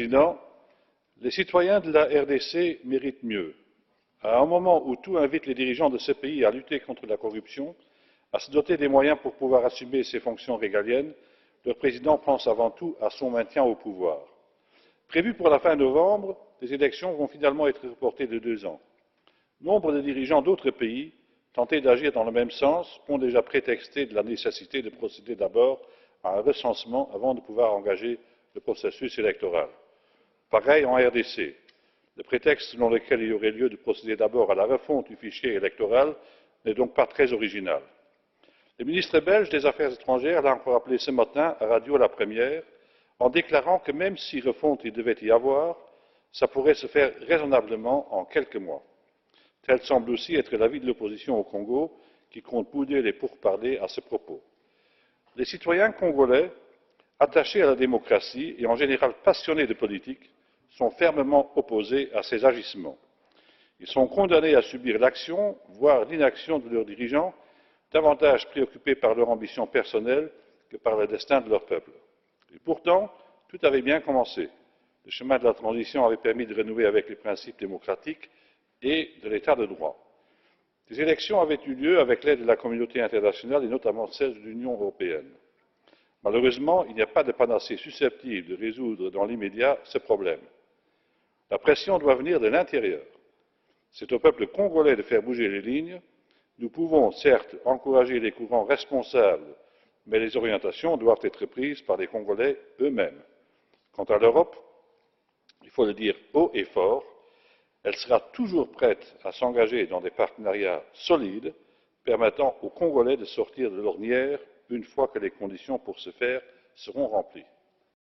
Président, les citoyens de la RDC méritent mieux. À un moment où tout invite les dirigeants de ce pays à lutter contre la corruption, à se doter des moyens pour pouvoir assumer ses fonctions régaliennes, leur président pense avant tout à son maintien au pouvoir. Prévues pour la fin novembre, les élections vont finalement être reportées de 2 ans. Nombre de dirigeants d'autres pays, tentés d'agir dans le même sens, ont déjà prétexté de la nécessité de procéder d'abord à un recensement avant de pouvoir engager le processus électoral. Pareil en RDC. Le prétexte selon lequel il y aurait lieu de procéder d'abord à la refonte du fichier électoral n'est donc pas très original. Le ministre belge des Affaires étrangères l'a encore appelé ce matin à Radio La Première en déclarant que même si refonte il devait y avoir, ça pourrait se faire raisonnablement en quelques mois. Tel semble aussi être l'avis de l'opposition au Congo, qui compte bouder les pourparlers à ce propos. Les citoyens congolais, attachés à la démocratie et en général passionnés de politique, sont fermement opposés à ces agissements. Ils sont condamnés à subir l'action, voire l'inaction de leurs dirigeants, davantage préoccupés par leur ambition personnelle que par le destin de leur peuple. Et pourtant, tout avait bien commencé. Le chemin de la transition avait permis de renouer avec les principes démocratiques et de l'état de droit. Des élections avaient eu lieu avec l'aide de la communauté internationale et notamment celle de l'Union européenne. Malheureusement, il n'y a pas de panacée susceptible de résoudre dans l'immédiat ce problème. La pression doit venir de l'intérieur. C'est au peuple congolais de faire bouger les lignes. Nous pouvons certes encourager les courants responsables, mais les orientations doivent être prises par les Congolais eux-mêmes. Quant à l'Europe, il faut le dire haut et fort, elle sera toujours prête à s'engager dans des partenariats solides permettant aux Congolais de sortir de l'ornière une fois que les conditions pour ce faire seront remplies.